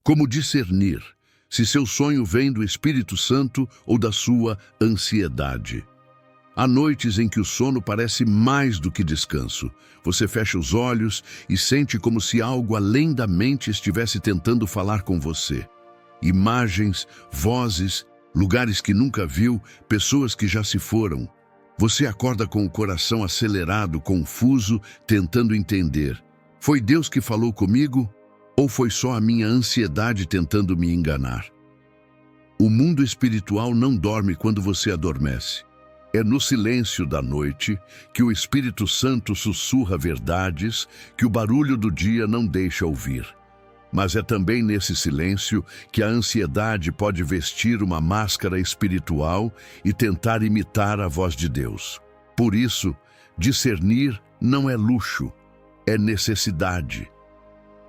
Como discernir se seu sonho vem do Espírito Santo ou da sua ansiedade? Há noites em que o sono parece mais do que descanso. Você fecha os olhos e sente como se algo além da mente estivesse tentando falar com você. Imagens, vozes, lugares que nunca viu, pessoas que já se foram. Você acorda com o coração acelerado, confuso, tentando entender. Foi Deus que falou comigo? Ou foi só a minha ansiedade tentando me enganar? O mundo espiritual não dorme quando você adormece. É no silêncio da noite que o Espírito Santo sussurra verdades que o barulho do dia não deixa ouvir. Mas é também nesse silêncio que a ansiedade pode vestir uma máscara espiritual e tentar imitar a voz de Deus. Por isso, discernir não é luxo, é necessidade.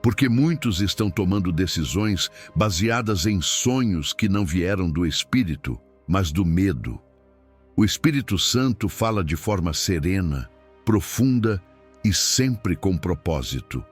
Porque muitos estão tomando decisões baseadas em sonhos que não vieram do Espírito, mas do medo. O Espírito Santo fala de forma serena, profunda e sempre com propósito.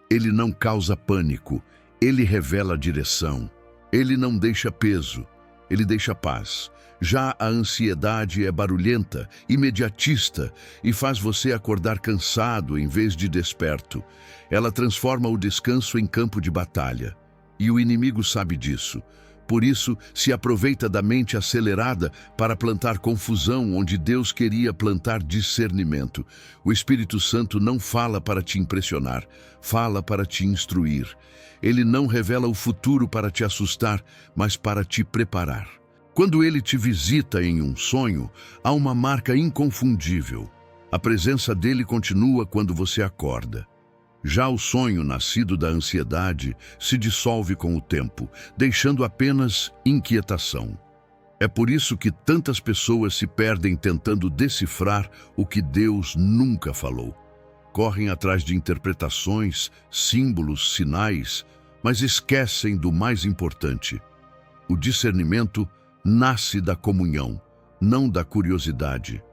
Ele não causa pânico, ele revela a direção. Ele não deixa peso, ele deixa paz. Já a ansiedade é barulhenta, imediatista e faz você acordar cansado em vez de desperto. Ela transforma o descanso em campo de batalha. E o inimigo sabe disso. Por isso, se aproveita da mente acelerada para plantar confusão onde Deus queria plantar discernimento. O Espírito Santo não fala para te impressionar, fala para te instruir. Ele não revela o futuro para te assustar, mas para te preparar. Quando ele te visita em um sonho, há uma marca inconfundível. A presença dele continua quando você acorda. Já o sonho nascido da ansiedade se dissolve com o tempo, deixando apenas inquietação. É por isso que tantas pessoas se perdem tentando decifrar o que Deus nunca falou. Correm atrás de interpretações, símbolos, sinais, mas esquecem do mais importante. O discernimento nasce da comunhão, não da curiosidade.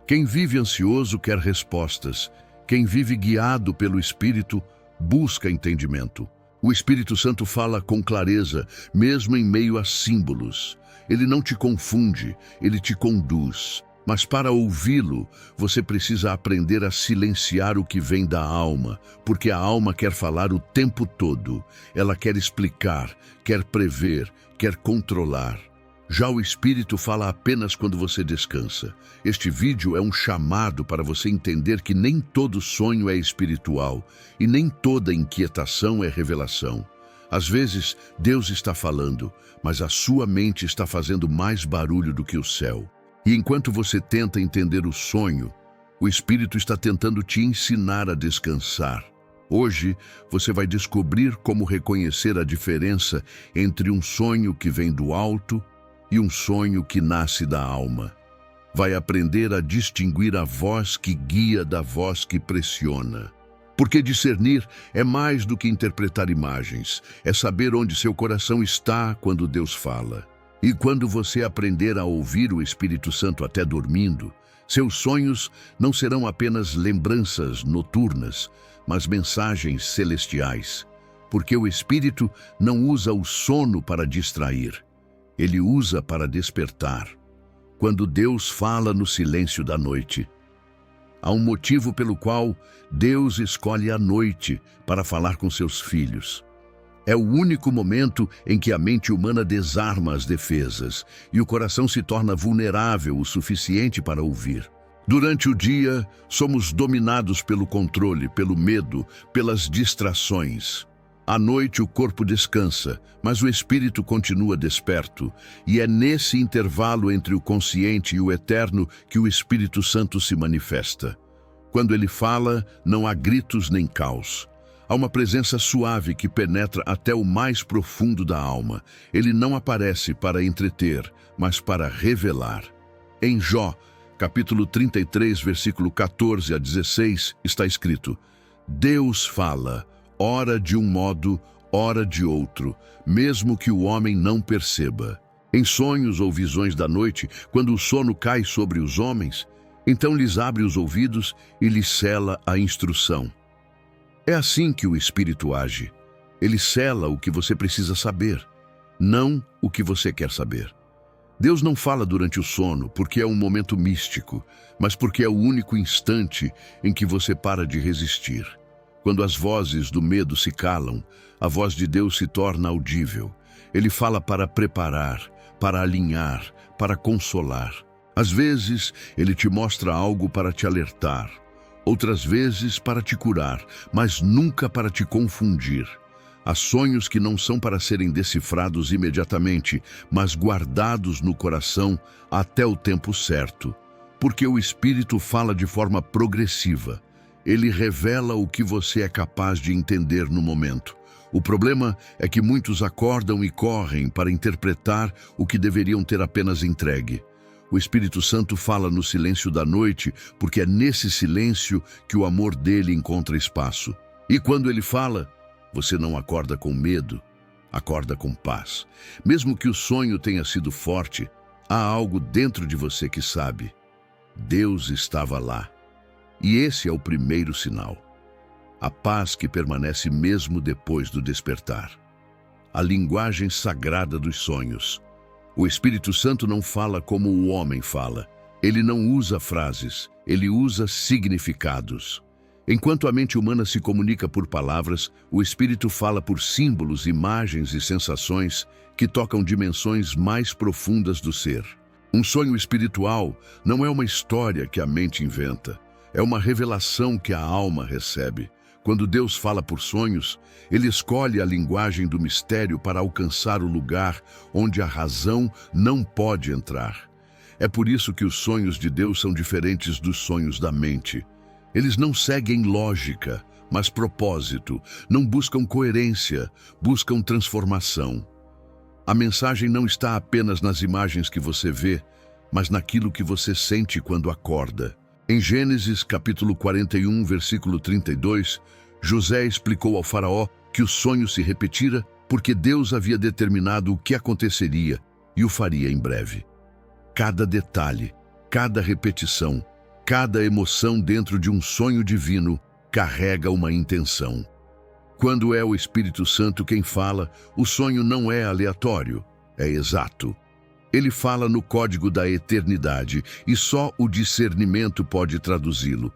Quem vive ansioso quer respostas. Quem vive guiado pelo Espírito busca entendimento. O Espírito Santo fala com clareza, mesmo em meio a símbolos. Ele não te confunde, ele te conduz. Mas para ouvi-lo, você precisa aprender a silenciar o que vem da alma, porque a alma quer falar o tempo todo. Ela quer explicar, quer prever, quer controlar. Já o Espírito fala apenas quando você descansa. Este vídeo é um chamado para você entender que nem todo sonho é espiritual e nem toda inquietação é revelação. Às vezes, Deus está falando, mas a sua mente está fazendo mais barulho do que o céu. E enquanto você tenta entender o sonho, o Espírito está tentando te ensinar a descansar. Hoje, você vai descobrir como reconhecer a diferença entre um sonho que vem do alto e um sonho que nasce da alma. Vai aprender a distinguir a voz que guia da voz que pressiona. Porque discernir é mais do que interpretar imagens, é saber onde seu coração está quando Deus fala. E quando você aprender a ouvir o Espírito Santo até dormindo, seus sonhos não serão apenas lembranças noturnas, mas mensagens celestiais. Porque o Espírito não usa o sono para distrair. Ele usa para despertar. Quando Deus fala no silêncio da noite, há um motivo pelo qual Deus escolhe a noite para falar com seus filhos. É o único momento em que a mente humana desarma as defesas e o coração se torna vulnerável o suficiente para ouvir. Durante o dia, somos dominados pelo controle, pelo medo, pelas distrações. À noite o corpo descansa, mas o espírito continua desperto, e é nesse intervalo entre o consciente e o eterno que o Espírito Santo se manifesta. Quando ele fala, não há gritos nem caos. Há uma presença suave que penetra até o mais profundo da alma. Ele não aparece para entreter, mas para revelar. Em Jó, capítulo 33, versículo 14 a 16, está escrito: Deus fala, ora de um modo, ora de outro, mesmo que o homem não perceba. Em sonhos ou visões da noite, quando o sono cai sobre os homens, então lhes abre os ouvidos e lhes cela a instrução. É assim que o Espírito age. Ele sela o que você precisa saber, não o que você quer saber. Deus não fala durante o sono porque é um momento místico, mas porque é o único instante em que você para de resistir. Quando as vozes do medo se calam, a voz de Deus se torna audível. Ele fala para preparar, para alinhar, para consolar. Às vezes, ele te mostra algo para te alertar. Outras vezes, para te curar, mas nunca para te confundir. Há sonhos que não são para serem decifrados imediatamente, mas guardados no coração até o tempo certo. Porque o Espírito fala de forma progressiva. Ele revela o que você é capaz de entender no momento. O problema é que muitos acordam e correm para interpretar o que deveriam ter apenas entregue. O Espírito Santo fala no silêncio da noite, porque é nesse silêncio que o amor dele encontra espaço. E quando ele fala, você não acorda com medo, acorda com paz. Mesmo que o sonho tenha sido forte, há algo dentro de você que sabe. Deus estava lá. E esse é o primeiro sinal. A paz que permanece mesmo depois do despertar. A linguagem sagrada dos sonhos. O Espírito Santo não fala como o homem fala. Ele não usa frases, ele usa significados. Enquanto a mente humana se comunica por palavras, o Espírito fala por símbolos, imagens e sensações que tocam dimensões mais profundas do ser. Um sonho espiritual não é uma história que a mente inventa, é uma revelação que a alma recebe. Quando Deus fala por sonhos, ele escolhe a linguagem do mistério para alcançar o lugar onde a razão não pode entrar. É por isso que os sonhos de Deus são diferentes dos sonhos da mente. Eles não seguem lógica, mas propósito, não buscam coerência, buscam transformação. A mensagem não está apenas nas imagens que você vê, mas naquilo que você sente quando acorda. Em Gênesis capítulo 41, versículo 32, José explicou ao faraó que o sonho se repetira porque Deus havia determinado o que aconteceria e o faria em breve. Cada detalhe, cada repetição, cada emoção dentro de um sonho divino carrega uma intenção. Quando é o Espírito Santo quem fala, o sonho não é aleatório, é exato. Ele fala no código da eternidade e só o discernimento pode traduzi-lo.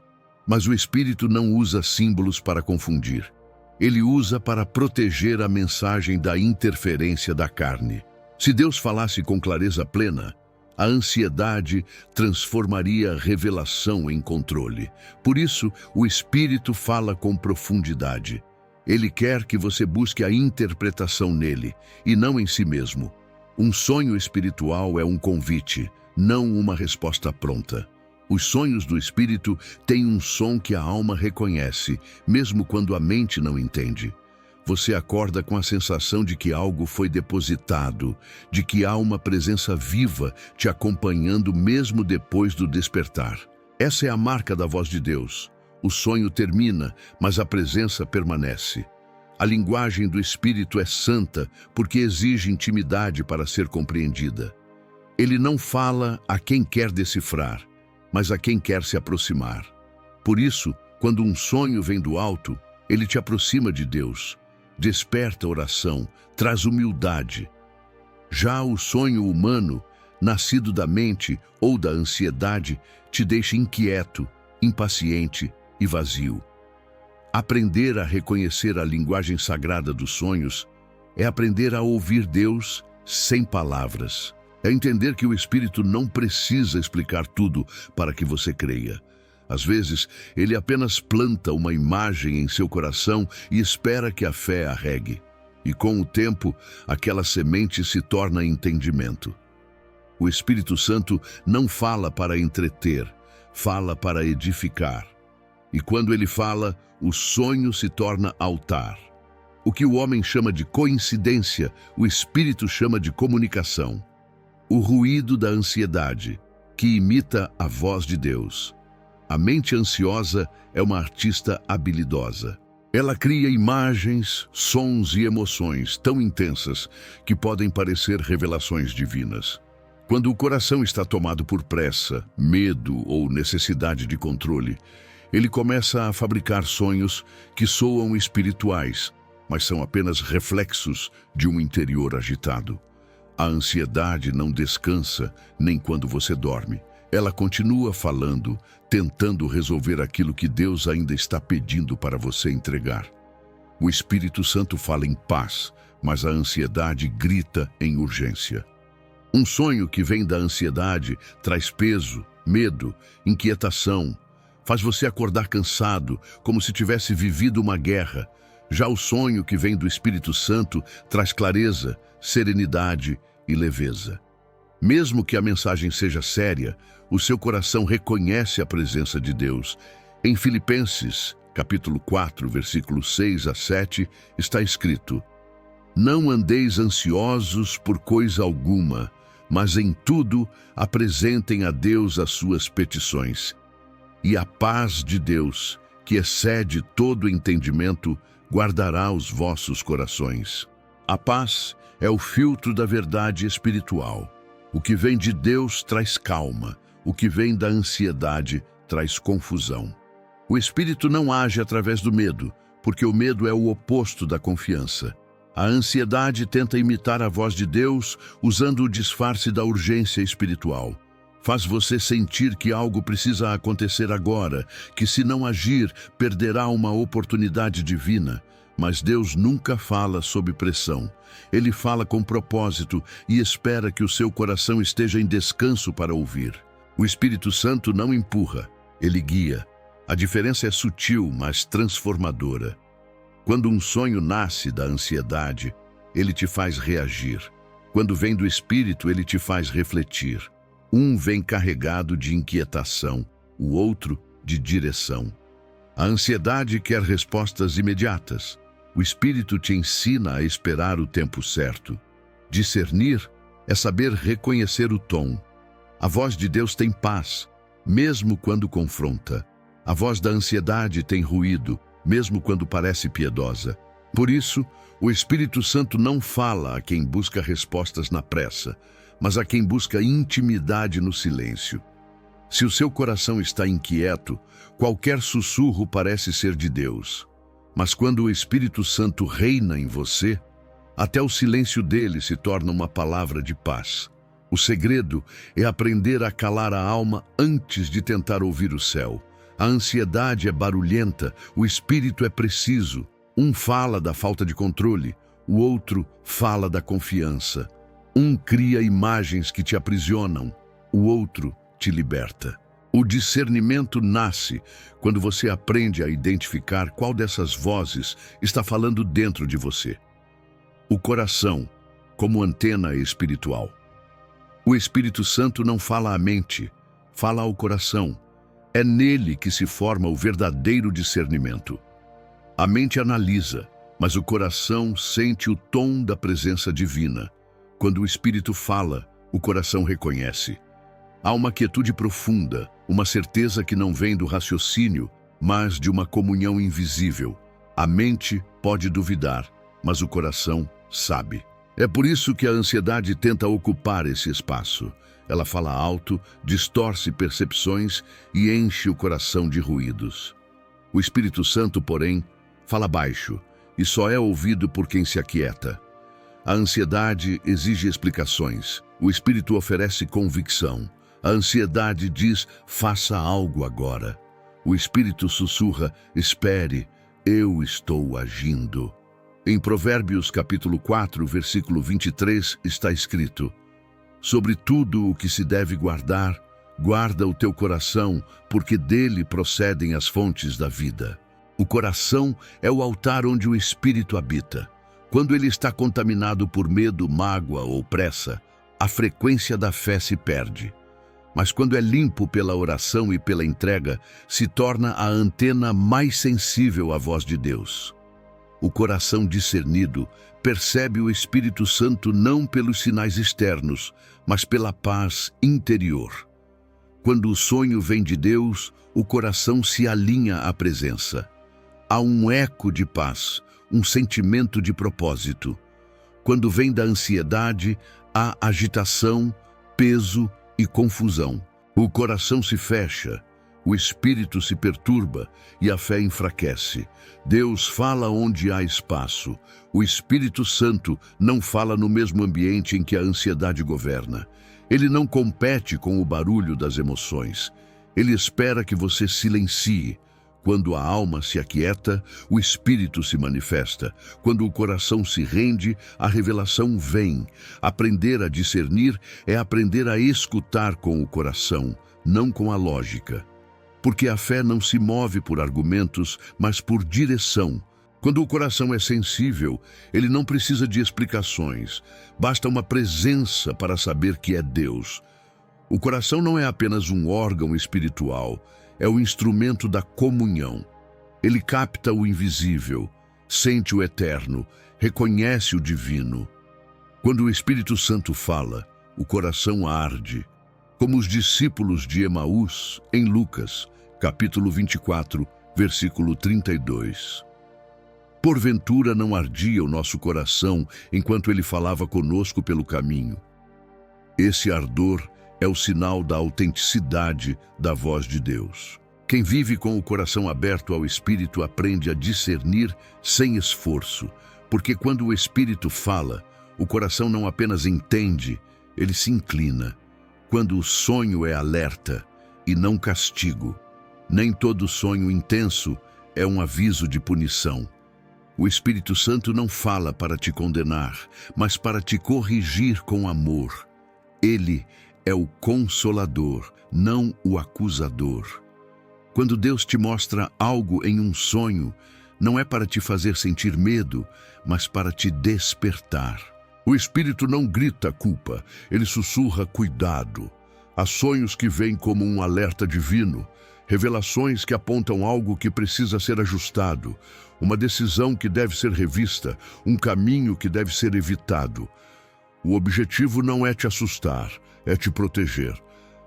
Mas o Espírito não usa símbolos para confundir. Ele usa para proteger a mensagem da interferência da carne. Se Deus falasse com clareza plena, a ansiedade transformaria a revelação em controle. Por isso, o Espírito fala com profundidade. Ele quer que você busque a interpretação nele, e não em si mesmo. Um sonho espiritual é um convite, não uma resposta pronta. Os sonhos do Espírito têm um som que a alma reconhece, mesmo quando a mente não entende. Você acorda com a sensação de que algo foi depositado, de que há uma presença viva te acompanhando mesmo depois do despertar. Essa é a marca da voz de Deus. O sonho termina, mas a presença permanece. A linguagem do Espírito é santa porque exige intimidade para ser compreendida. Ele não fala a quem quer decifrar, mas a quem quer se aproximar. Por isso, quando um sonho vem do alto, ele te aproxima de Deus, desperta a oração, traz humildade. Já o sonho humano, nascido da mente ou da ansiedade, te deixa inquieto, impaciente e vazio. Aprender a reconhecer a linguagem sagrada dos sonhos é aprender a ouvir Deus sem palavras. É entender que o Espírito não precisa explicar tudo para que você creia. Às vezes, ele apenas planta uma imagem em seu coração e espera que a fé a regue. E com o tempo, aquela semente se torna entendimento. O Espírito Santo não fala para entreter, fala para edificar. E quando ele fala, o sonho se torna altar. O que o homem chama de coincidência, o Espírito chama de comunicação. O ruído da ansiedade, que imita a voz de Deus. A mente ansiosa é uma artista habilidosa. Ela cria imagens, sons e emoções tão intensas que podem parecer revelações divinas. Quando o coração está tomado por pressa, medo ou necessidade de controle, ele começa a fabricar sonhos que soam espirituais, mas são apenas reflexos de um interior agitado. A ansiedade não descansa nem quando você dorme. Ela continua falando, tentando resolver aquilo que Deus ainda está pedindo para você entregar. O Espírito Santo fala em paz, mas a ansiedade grita em urgência. Um sonho que vem da ansiedade traz peso, medo, inquietação. Faz você acordar cansado, como se tivesse vivido uma guerra. Já o sonho que vem do Espírito Santo traz clareza, serenidade e leveza. Mesmo que a mensagem seja séria, o seu coração reconhece a presença de Deus. Em Filipenses, capítulo 4, versículos 6 a 7, está escrito: Não andeis ansiosos por coisa alguma, mas em tudo apresentem a Deus as suas petições. E a paz de Deus, que excede todo entendimento, guardará os vossos corações. A paz é o filtro da verdade espiritual. O que vem de Deus traz calma, o que vem da ansiedade traz confusão. O Espírito não age através do medo, porque o medo é o oposto da confiança. A ansiedade tenta imitar a voz de Deus usando o disfarce da urgência espiritual. Faz você sentir que algo precisa acontecer agora, que se não agir, perderá uma oportunidade divina. Mas Deus nunca fala sob pressão. Ele fala com propósito e espera que o seu coração esteja em descanso para ouvir. O Espírito Santo não empurra, ele guia. A diferença é sutil, mas transformadora. Quando um sonho nasce da ansiedade, ele te faz reagir. Quando vem do Espírito, ele te faz refletir. Um vem carregado de inquietação, o outro de direção. A ansiedade quer respostas imediatas. O Espírito te ensina a esperar o tempo certo. Discernir é saber reconhecer o tom. A voz de Deus tem paz, mesmo quando confronta. A voz da ansiedade tem ruído, mesmo quando parece piedosa. Por isso, o Espírito Santo não fala a quem busca respostas na pressa, mas a quem busca intimidade no silêncio. Se o seu coração está inquieto, qualquer sussurro parece ser de Deus. Mas quando o Espírito Santo reina em você, até o silêncio dele se torna uma palavra de paz. O segredo é aprender a calar a alma antes de tentar ouvir o céu. A ansiedade é barulhenta, o espírito é preciso. Um fala da falta de controle, o outro fala da confiança. Um cria imagens que te aprisionam, o outro te liberta. O discernimento nasce quando você aprende a identificar qual dessas vozes está falando dentro de você. O coração, como antena espiritual. O Espírito Santo não fala à mente, fala ao coração. É nele que se forma o verdadeiro discernimento. A mente analisa, mas o coração sente o tom da presença divina. Quando o Espírito fala, o coração reconhece. Há uma quietude profunda, uma certeza que não vem do raciocínio, mas de uma comunhão invisível. A mente pode duvidar, mas o coração sabe. É por isso que a ansiedade tenta ocupar esse espaço. Ela fala alto, distorce percepções e enche o coração de ruídos. O Espírito Santo, porém, fala baixo e só é ouvido por quem se aquieta. A ansiedade exige explicações. O Espírito oferece convicção. A ansiedade diz, faça algo agora. O Espírito sussurra, espere, eu estou agindo. Em Provérbios capítulo 4, versículo 23, está escrito: sobre tudo o que se deve guardar, guarda o teu coração, porque dele procedem as fontes da vida. O coração é o altar onde o Espírito habita. Quando ele está contaminado por medo, mágoa ou pressa, a frequência da fé se perde. Mas quando é limpo pela oração e pela entrega, se torna a antena mais sensível à voz de Deus. O coração discernido percebe o Espírito Santo não pelos sinais externos, mas pela paz interior. Quando o sonho vem de Deus, o coração se alinha à presença. Há um eco de paz, um sentimento de propósito. Quando vem da ansiedade, há agitação, peso e confusão. O coração se fecha, O espírito se perturba e a fé enfraquece. Deus fala onde há espaço. O Espírito Santo não fala no mesmo ambiente em que a ansiedade governa. Ele não compete com o barulho das emoções. Ele espera que você silencie. Quando a alma se aquieta, o Espírito se manifesta. Quando o coração se rende, a revelação vem. Aprender a discernir é aprender a escutar com o coração, não com a lógica. Porque a fé não se move por argumentos, mas por direção. Quando o coração é sensível, ele não precisa de explicações. Basta uma presença para saber que é Deus. O coração não é apenas um órgão espiritual, é o instrumento da comunhão. Ele capta o invisível, sente o eterno, reconhece o divino. Quando o Espírito Santo fala, o coração arde, como os discípulos de Emaús em Lucas, capítulo 24, versículo 32. Porventura não ardia o nosso coração enquanto ele falava conosco pelo caminho. Esse ardor é o sinal da autenticidade da voz de Deus. Quem vive com o coração aberto ao Espírito aprende a discernir sem esforço, porque quando o Espírito fala, o coração não apenas entende, ele se inclina. Quando o sonho é alerta e não castigo, nem todo sonho intenso é um aviso de punição. O Espírito Santo não fala para te condenar, mas para te corrigir com amor. Ele é o consolador, não o acusador. Quando Deus te mostra algo em um sonho, não é para te fazer sentir medo, mas para te despertar. O Espírito não grita culpa, ele sussurra cuidado. Há sonhos que vêm como um alerta divino, revelações que apontam algo que precisa ser ajustado, uma decisão que deve ser revista, um caminho que deve ser evitado. O objetivo não é te assustar, é te proteger.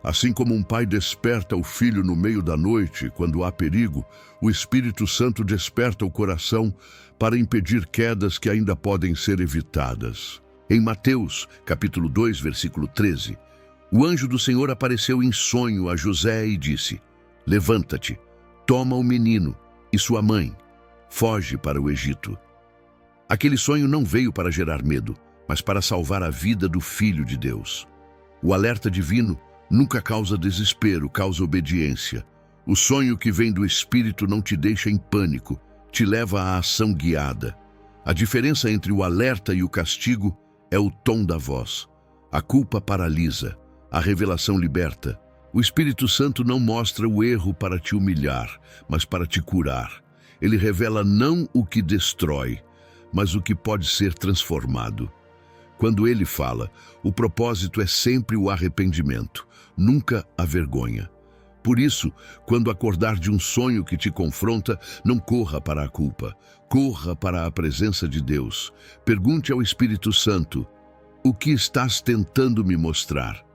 Assim como um pai desperta o filho no meio da noite, quando há perigo, o Espírito Santo desperta o coração para impedir quedas que ainda podem ser evitadas. Em Mateus, capítulo 2, versículo 13, o anjo do Senhor apareceu em sonho a José e disse: Levanta-te, toma o menino e sua mãe, foge para o Egito. Aquele sonho não veio para gerar medo, mas para salvar a vida do Filho de Deus. O alerta divino nunca causa desespero, causa obediência. O sonho que vem do Espírito não te deixa em pânico, te leva à ação guiada. A diferença entre o alerta e o castigo é o tom da voz. A culpa paralisa, a revelação liberta. O Espírito Santo não mostra o erro para te humilhar, mas para te curar. Ele revela não o que destrói, mas o que pode ser transformado. Quando ele fala, o propósito é sempre o arrependimento, nunca a vergonha. Por isso, quando acordar de um sonho que te confronta, não corra para a culpa, corra para a presença de Deus. Pergunte ao Espírito Santo: o que estás tentando me mostrar?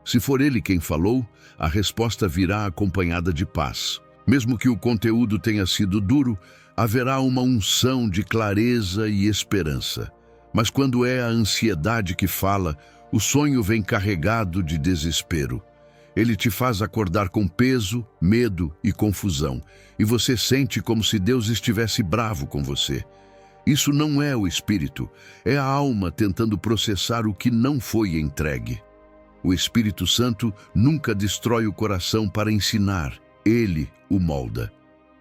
Se for ele quem falou, a resposta virá acompanhada de paz. Mesmo que o conteúdo tenha sido duro, haverá uma unção de clareza e esperança. Mas quando é a ansiedade que fala, o sonho vem carregado de desespero. Ele te faz acordar com peso, medo e confusão, e você sente como se Deus estivesse bravo com você. Isso não é o espírito, é a alma tentando processar o que não foi entregue. O Espírito Santo nunca destrói o coração para ensinar, ele o molda.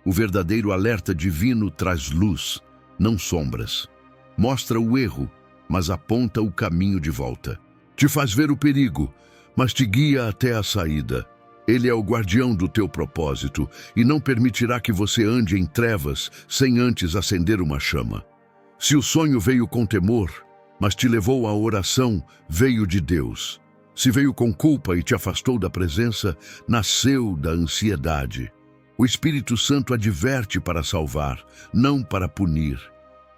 O verdadeiro alerta divino traz luz, não sombras. Mostra o erro, mas aponta o caminho de volta. Te faz ver o perigo, mas te guia até a saída. Ele é o guardião do teu propósito e não permitirá que você ande em trevas sem antes acender uma chama. Se o sonho veio com temor, mas te levou à oração, veio de Deus. Se veio com culpa e te afastou da presença, nasceu da ansiedade. O Espírito Santo adverte para salvar, não para punir.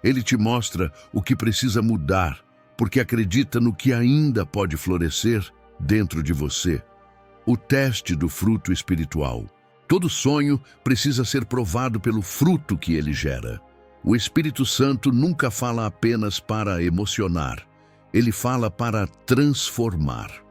Ele te mostra o que precisa mudar, porque acredita no que ainda pode florescer dentro de você. O teste do fruto espiritual. Todo sonho precisa ser provado pelo fruto que ele gera. O Espírito Santo nunca fala apenas para emocionar. Ele fala para transformar.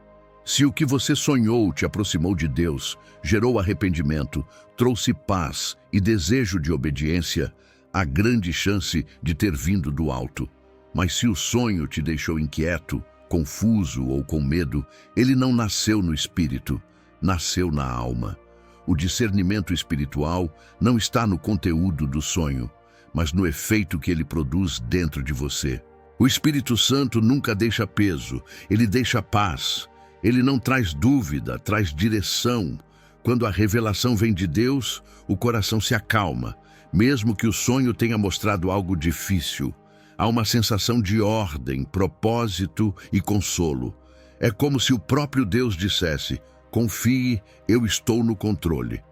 Se o que você sonhou te aproximou de Deus, gerou arrependimento, trouxe paz e desejo de obediência, há grande chance de ter vindo do alto. Mas se o sonho te deixou inquieto, confuso ou com medo, ele não nasceu no espírito, nasceu na alma. O discernimento espiritual não está no conteúdo do sonho, mas no efeito que ele produz dentro de você. O Espírito Santo nunca deixa peso, ele deixa paz. Ele não traz dúvida, traz direção. Quando a revelação vem de Deus, o coração se acalma, mesmo que o sonho tenha mostrado algo difícil. Há uma sensação de ordem, propósito e consolo. É como se o próprio Deus dissesse: confie, eu estou no controle.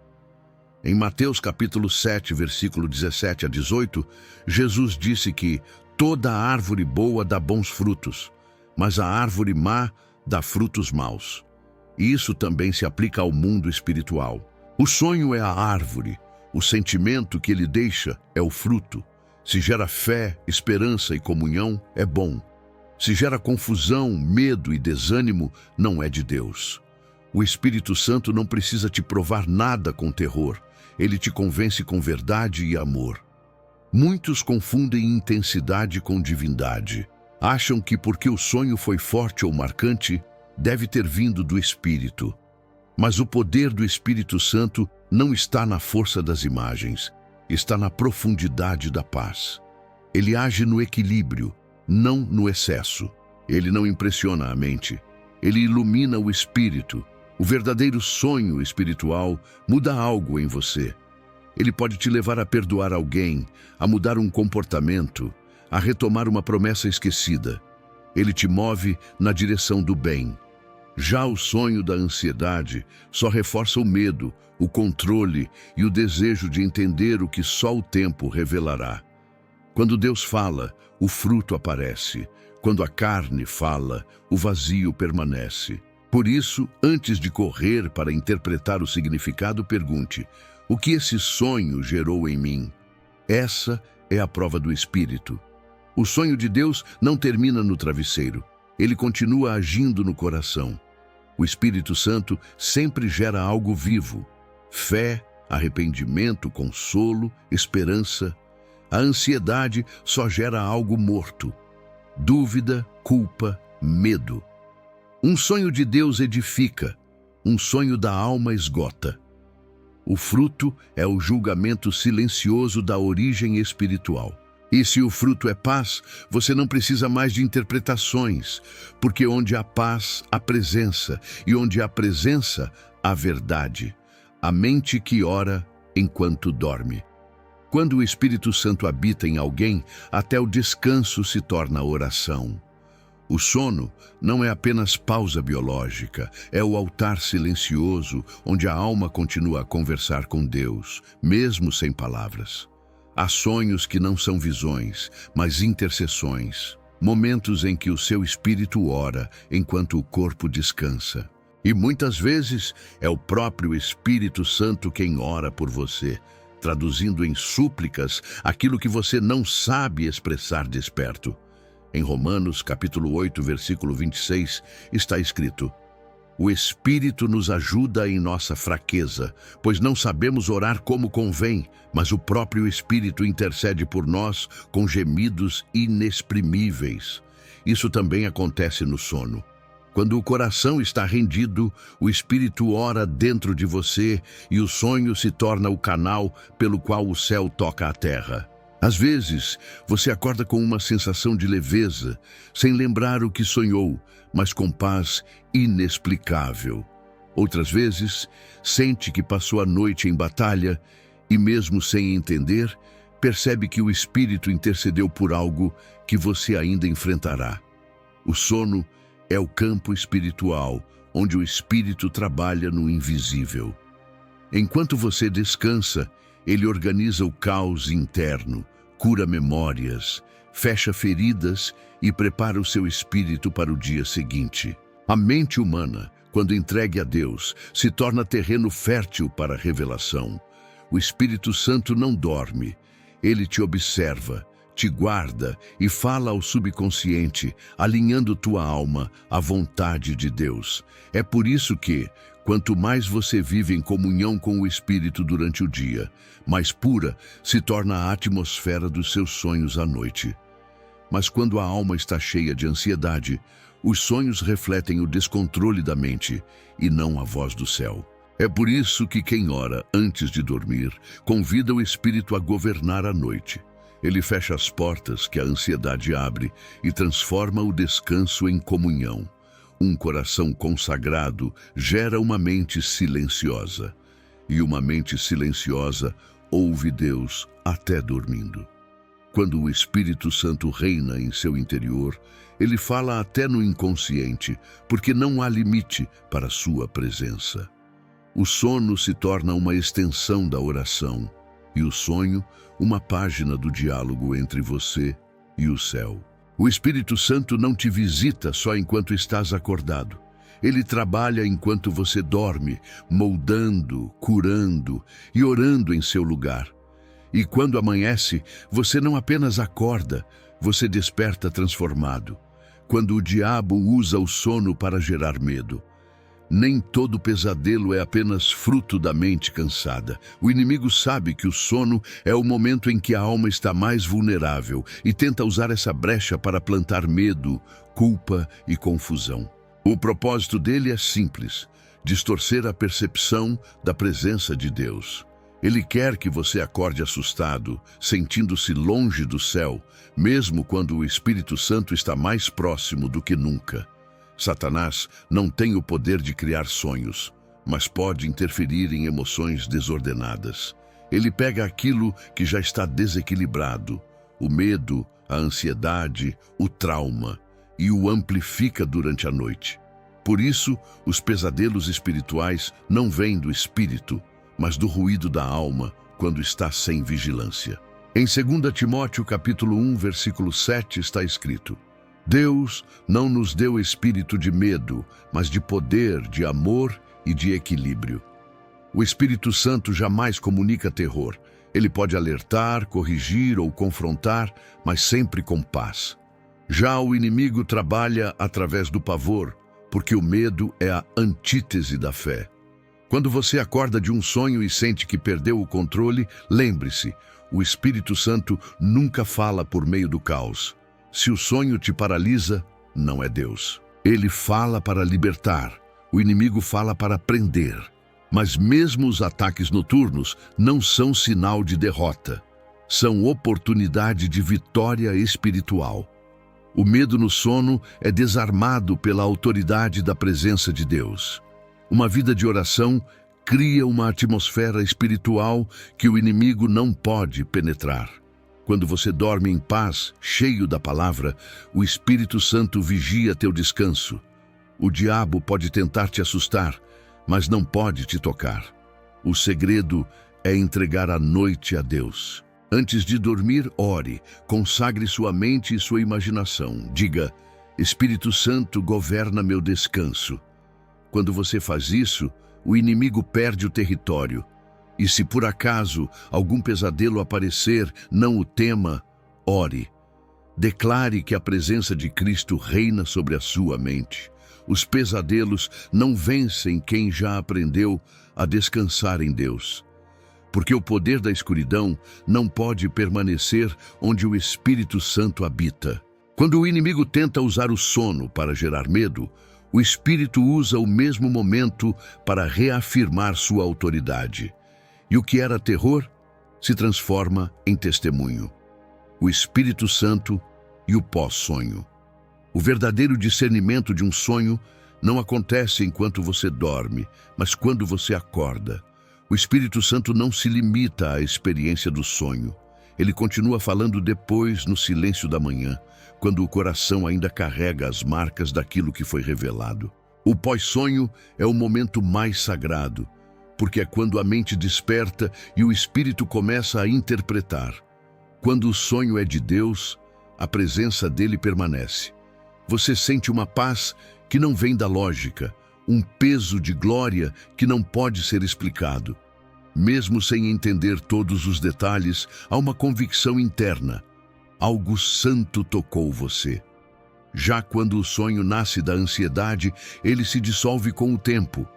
Em Mateus capítulo 7, versículo 17 a 18, Jesus disse que toda árvore boa dá bons frutos, mas a árvore má dá frutos maus. E isso também se aplica ao mundo espiritual. O sonho é a árvore, o sentimento que ele deixa é o fruto. Se gera fé, esperança e comunhão, é bom. Se gera confusão, medo e desânimo, não é de Deus. O Espírito Santo não precisa te provar nada com terror. Ele te convence com verdade e amor. Muitos confundem intensidade com divindade. Acham que porque o sonho foi forte ou marcante, deve ter vindo do Espírito. Mas o poder do Espírito Santo não está na força das imagens, está na profundidade da paz. Ele age no equilíbrio, não no excesso. Ele não impressiona a mente, ele ilumina o espírito. O verdadeiro sonho espiritual muda algo em você. Ele pode te levar a perdoar alguém, a mudar um comportamento, a retomar uma promessa esquecida. Ele te move na direção do bem. Já o sonho da ansiedade só reforça o medo, o controle e o desejo de entender o que só o tempo revelará. Quando Deus fala, o fruto aparece. Quando a carne fala, o vazio permanece. Por isso, antes de correr para interpretar o significado, pergunte: o que esse sonho gerou em mim? Essa é a prova do Espírito. O sonho de Deus não termina no travesseiro. Ele continua agindo no coração. O Espírito Santo sempre gera algo vivo: fé, arrependimento, consolo, esperança. A ansiedade só gera algo morto: dúvida, culpa, medo. Um sonho de Deus edifica, um sonho da alma esgota. O fruto é o julgamento silencioso da origem espiritual. E se o fruto é paz, você não precisa mais de interpretações, porque onde há paz, há presença, e onde há presença, há verdade. A mente que ora enquanto dorme. Quando o Espírito Santo habita em alguém, até o descanso se torna oração. O sono não é apenas pausa biológica, é o altar silencioso onde a alma continua a conversar com Deus, mesmo sem palavras. Há sonhos que não são visões, mas intercessões, momentos em que o seu espírito ora enquanto o corpo descansa. E muitas vezes é o próprio Espírito Santo quem ora por você, traduzindo em súplicas aquilo que você não sabe expressar desperto. Em Romanos, capítulo 8, versículo 26, está escrito: o Espírito nos ajuda em nossa fraqueza, pois não sabemos orar como convém, mas o próprio Espírito intercede por nós com gemidos inexprimíveis. Isso também acontece no sono. Quando o coração está rendido, o Espírito ora dentro de você e o sonho se torna o canal pelo qual o céu toca a terra. Às vezes, você acorda com uma sensação de leveza, sem lembrar o que sonhou, mas com paz inexplicável. Outras vezes, sente que passou a noite em batalha e, mesmo sem entender, percebe que o Espírito intercedeu por algo que você ainda enfrentará. O sono é o campo espiritual, onde o Espírito trabalha no invisível. Enquanto você descansa, ele organiza o caos interno, cura memórias, fecha feridas e prepara o seu espírito para o dia seguinte. A mente humana, quando entregue a Deus, se torna terreno fértil para a revelação. O Espírito Santo não dorme. Ele te observa, te guarda e fala ao subconsciente, alinhando tua alma à vontade de Deus. É por isso que, quanto mais você vive em comunhão com o Espírito durante o dia, mais pura se torna a atmosfera dos seus sonhos à noite. Mas quando a alma está cheia de ansiedade, os sonhos refletem o descontrole da mente e não a voz do céu. É por isso que quem ora antes de dormir convida o Espírito a governar a noite. Ele fecha as portas que a ansiedade abre e transforma o descanso em comunhão. Um coração consagrado gera uma mente silenciosa. E uma mente silenciosa ouve Deus até dormindo. Quando o Espírito Santo reina em seu interior, ele fala até no inconsciente, porque não há limite para sua presença. O sono se torna uma extensão da oração, e o sonho, uma página do diálogo entre você e o céu. O Espírito Santo não te visita só enquanto estás acordado. Ele trabalha enquanto você dorme, moldando, curando e orando em seu lugar. E quando amanhece, você não apenas acorda, você desperta transformado. Quando o diabo usa o sono para gerar medo. Nem todo pesadelo é apenas fruto da mente cansada. O inimigo sabe que o sono é o momento em que a alma está mais vulnerável e tenta usar essa brecha para plantar medo, culpa e confusão. O propósito dele é simples: distorcer a percepção da presença de Deus. Ele quer que você acorde assustado, sentindo-se longe do céu, mesmo quando o Espírito Santo está mais próximo do que nunca. Satanás não tem o poder de criar sonhos, mas pode interferir em emoções desordenadas. Ele pega aquilo que já está desequilibrado, o medo, a ansiedade, o trauma, e o amplifica durante a noite. Por isso, os pesadelos espirituais não vêm do espírito, mas do ruído da alma quando está sem vigilância. Em 2 Timóteo capítulo 1, versículo 7 está escrito: Deus não nos deu espírito de medo, mas de poder, de amor e de equilíbrio. O Espírito Santo jamais comunica terror. Ele pode alertar, corrigir ou confrontar, mas sempre com paz. Já o inimigo trabalha através do pavor, porque o medo é a antítese da fé. Quando você acorda de um sonho e sente que perdeu o controle, lembre-se, o Espírito Santo nunca fala por meio do caos. Se o sonho te paralisa, não é Deus. Ele fala para libertar, o inimigo fala para prender. Mas mesmo os ataques noturnos não são sinal de derrota. São oportunidade de vitória espiritual. O medo no sono é desarmado pela autoridade da presença de Deus. Uma vida de oração cria uma atmosfera espiritual que o inimigo não pode penetrar. Quando você dorme em paz, cheio da palavra, o Espírito Santo vigia teu descanso. O diabo pode tentar te assustar, mas não pode te tocar. O segredo é entregar a noite a Deus. Antes de dormir, ore, consagre sua mente e sua imaginação. Diga: Espírito Santo, governa meu descanso. Quando você faz isso, o inimigo perde o território. E se por acaso algum pesadelo aparecer, não o tema, ore. Declare que a presença de Cristo reina sobre a sua mente. Os pesadelos não vencem quem já aprendeu a descansar em Deus. Porque o poder da escuridão não pode permanecer onde o Espírito Santo habita. Quando o inimigo tenta usar o sono para gerar medo, o Espírito usa o mesmo momento para reafirmar sua autoridade. E o que era terror se transforma em testemunho. O Espírito Santo e o pós-sonho. O verdadeiro discernimento de um sonho não acontece enquanto você dorme, mas quando você acorda. O Espírito Santo não se limita à experiência do sonho. Ele continua falando depois, no silêncio da manhã, quando o coração ainda carrega as marcas daquilo que foi revelado. O pós-sonho é o momento mais sagrado, porque é quando a mente desperta e o Espírito começa a interpretar. Quando o sonho é de Deus, a presença dele permanece. Você sente uma paz que não vem da lógica, um peso de glória que não pode ser explicado. Mesmo sem entender todos os detalhes, há uma convicção interna. algo santo tocou você. Já quando o sonho nasce da ansiedade, ele se dissolve com o tempo.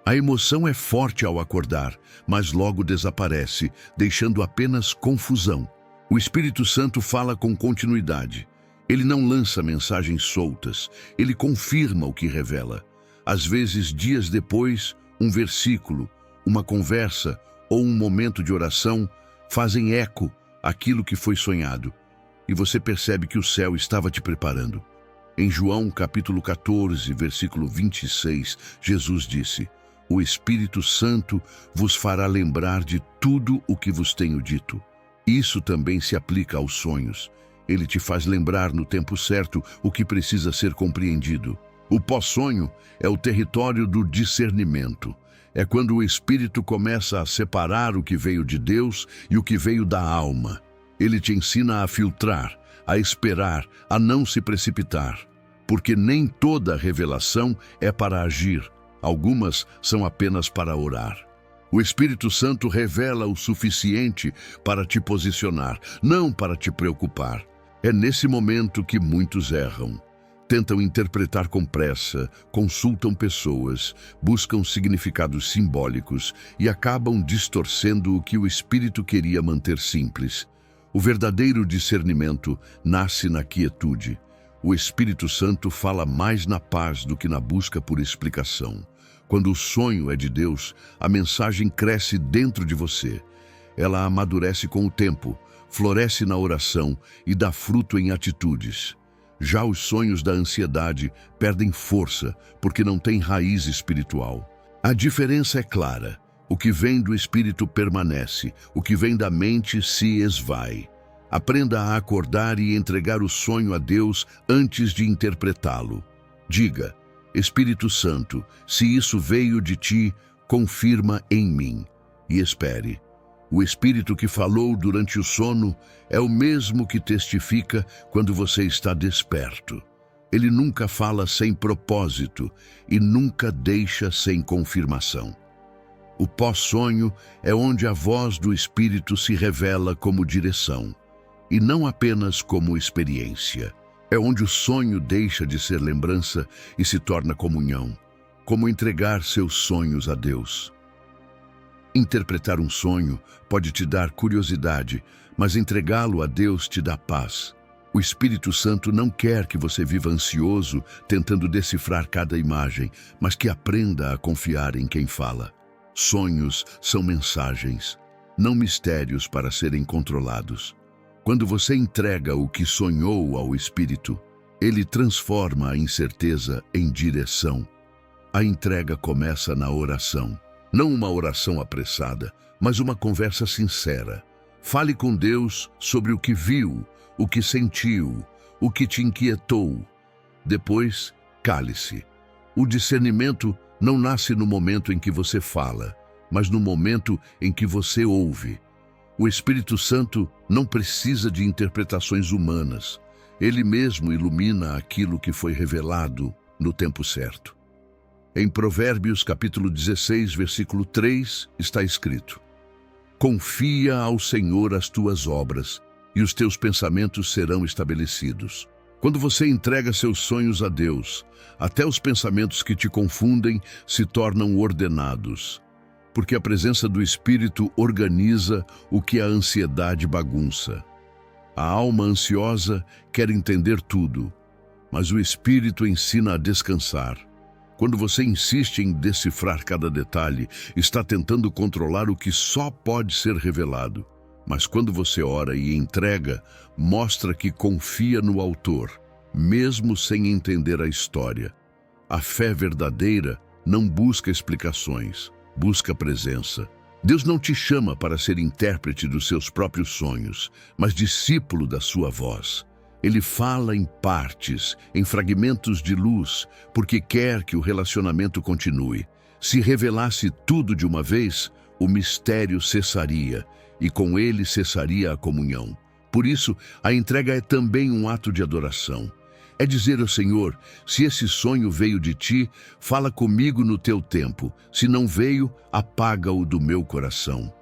A emoção é forte ao acordar, mas logo desaparece, deixando apenas confusão. O Espírito Santo fala com continuidade. Ele não lança mensagens soltas, ele confirma o que revela. Às vezes, dias depois, um versículo, uma conversa ou um momento de oração fazem eco àquilo que foi sonhado, e você percebe que o céu estava te preparando. Em João capítulo 14, versículo 26, Jesus disse: "O Espírito Santo vos fará lembrar de tudo o que vos tenho dito." Isso também se aplica aos sonhos. Ele te faz lembrar no tempo certo o que precisa ser compreendido. O pós-sonho é o território do discernimento. É quando o Espírito começa a separar o que veio de Deus e o que veio da alma. Ele te ensina a filtrar, a esperar, a não se precipitar. Porque nem toda revelação é para agir. Algumas são apenas para orar. O Espírito Santo revela o suficiente para te posicionar, não para te preocupar. É nesse momento que muitos erram. Tentam interpretar com pressa, consultam pessoas, buscam significados simbólicos e acabam distorcendo o que o Espírito queria manter simples. O verdadeiro discernimento nasce na quietude. O Espírito Santo fala mais na paz do que na busca por explicação. Quando o sonho é de Deus, a mensagem cresce dentro de você. Ela amadurece com o tempo, floresce na oração e dá fruto em atitudes. Já os sonhos da ansiedade perdem força porque não têm raiz espiritual. A diferença é clara. O que vem do Espírito permanece, o que vem da mente se esvai. Aprenda a acordar e entregar o sonho a Deus antes de interpretá-lo. Diga: Espírito Santo, se isso veio de ti, confirma em mim. E espere. O Espírito que falou durante o sono é o mesmo que testifica quando você está desperto. Ele nunca fala sem propósito e nunca deixa sem confirmação. O pós-sonho é onde a voz do Espírito se revela como direção, e não apenas como experiência. É onde o sonho deixa de ser lembrança e se torna comunhão, como entregar seus sonhos a Deus. Interpretar um sonho pode te dar curiosidade, mas entregá-lo a Deus te dá paz. O Espírito Santo não quer que você viva ansioso, tentando decifrar cada imagem, mas que aprenda a confiar em quem fala. Sonhos são mensagens, não mistérios para serem controlados. Quando você entrega o que sonhou ao Espírito, ele transforma a incerteza em direção. A entrega começa na oração. Não uma oração apressada, mas uma conversa sincera. Fale com Deus sobre o que viu, o que sentiu, o que te inquietou. Depois, cale-se. O discernimento não nasce no momento em que você fala, mas no momento em que você ouve. O Espírito Santo não precisa de interpretações humanas. Ele mesmo ilumina aquilo que foi revelado no tempo certo. Em Provérbios capítulo 16, versículo 3, está escrito: "Confia ao Senhor as tuas obras, e os teus pensamentos serão estabelecidos." Quando você entrega seus sonhos a Deus, até os pensamentos que te confundem se tornam ordenados. Porque a presença do Espírito organiza o que a ansiedade bagunça. A alma ansiosa quer entender tudo, mas o Espírito ensina a descansar. Quando você insiste em decifrar cada detalhe, está tentando controlar o que só pode ser revelado. Mas quando você ora e entrega, mostra que confia no Autor, mesmo sem entender a história. A fé verdadeira não busca explicações, busca presença. Deus não te chama para ser intérprete dos seus próprios sonhos, mas discípulo da sua voz. Ele fala em partes, em fragmentos de luz, porque quer que o relacionamento continue. Se revelasse tudo de uma vez, o mistério cessaria, e com ele cessaria a comunhão. Por isso, a entrega é também um ato de adoração. É dizer ao Senhor: se esse sonho veio de ti, fala comigo no teu tempo. Se não veio, apaga-o do meu coração.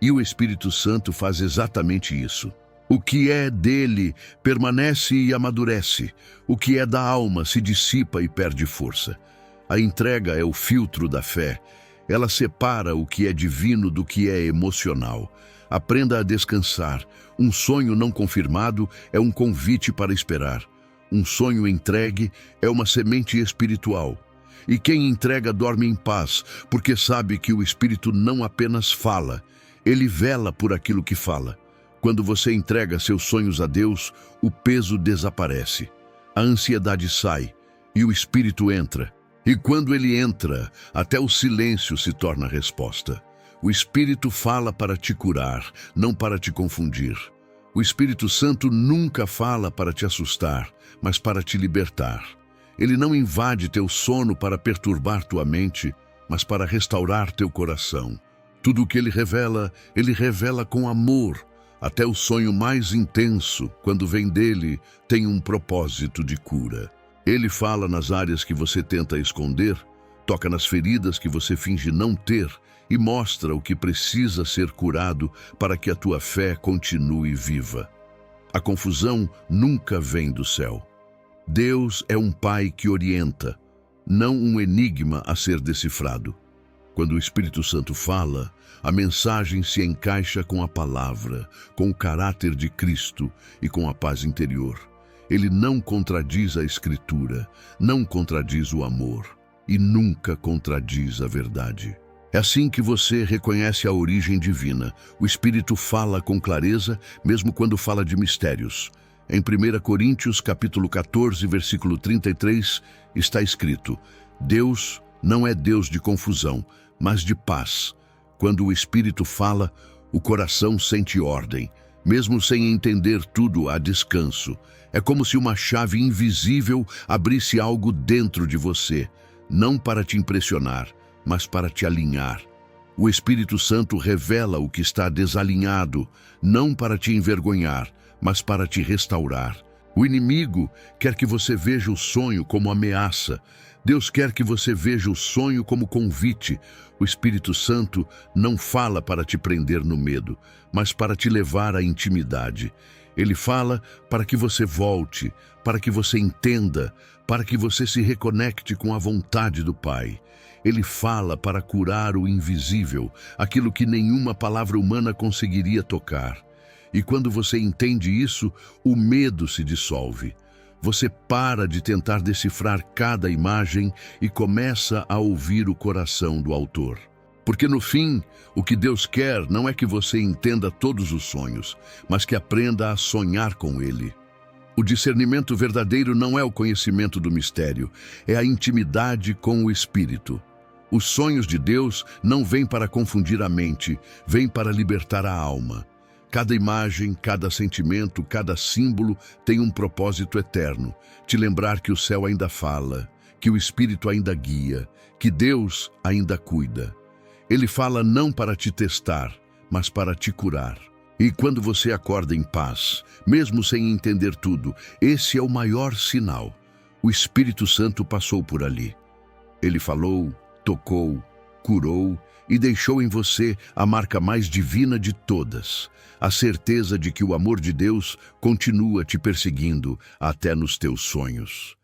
E o Espírito Santo faz exatamente isso. O que é dele permanece e amadurece. O que é da alma se dissipa e perde força. A entrega é o filtro da fé. Ela separa o que é divino do que é emocional. Aprenda a descansar. Um sonho não confirmado é um convite para esperar. Um sonho entregue é uma semente espiritual. E quem entrega dorme em paz, porque sabe que o Espírito não apenas fala, ele vela por aquilo que fala. Quando você entrega seus sonhos a Deus, o peso desaparece. A ansiedade sai e o Espírito entra. E quando ele entra, até o silêncio se torna resposta. O Espírito fala para te curar, não para te confundir. O Espírito Santo nunca fala para te assustar, mas para te libertar. Ele não invade teu sono para perturbar tua mente, mas para restaurar teu coração. Tudo o que ele revela com amor. Até o sonho mais intenso, quando vem dele, tem um propósito de cura. Ele fala nas áreas que você tenta esconder, toca nas feridas que você finge não ter e mostra o que precisa ser curado para que a tua fé continue viva. A confusão nunca vem do céu. Deus é um pai que orienta, não um enigma a ser decifrado. Quando o Espírito Santo fala, a mensagem se encaixa com a palavra, com o caráter de Cristo e com a paz interior. Ele não contradiz a Escritura, não contradiz o amor e nunca contradiz a verdade. É assim que você reconhece a origem divina. O Espírito fala com clareza, mesmo quando fala de mistérios. Em 1 Coríntios, capítulo 14, versículo 33, está escrito: Deus não é Deus de confusão, mas de paz. Quando o Espírito fala, o coração sente ordem. Mesmo sem entender tudo, há descanso. É como se uma chave invisível abrisse algo dentro de você, não para te impressionar, mas para te alinhar. O Espírito Santo revela o que está desalinhado, não para te envergonhar, mas para te restaurar. O inimigo quer que você veja o sonho como ameaça. Deus quer que você veja o sonho como convite. O Espírito Santo não fala para te prender no medo, mas para te levar à intimidade. Ele fala para que você volte, para que você entenda, para que você se reconecte com a vontade do Pai. Ele fala para curar o invisível, aquilo que nenhuma palavra humana conseguiria tocar. E quando você entende isso, o medo se dissolve. Você para de tentar decifrar cada imagem e começa a ouvir o coração do autor. Porque no fim, o que Deus quer não é que você entenda todos os sonhos, mas que aprenda a sonhar com ele. O discernimento verdadeiro não é o conhecimento do mistério, é a intimidade com o Espírito. Os sonhos de Deus não vêm para confundir a mente, vêm para libertar a alma. Cada imagem, cada sentimento, cada símbolo tem um propósito eterno. Te lembrar que o céu ainda fala, que o Espírito ainda guia, que Deus ainda cuida. Ele fala não para te testar, mas para te curar. E quando você acorda em paz, mesmo sem entender tudo, esse é o maior sinal. O Espírito Santo passou por ali. Ele falou, tocou, curou e deixou em você a marca mais divina de todas, a certeza de que o amor de Deus continua te perseguindo até nos teus sonhos.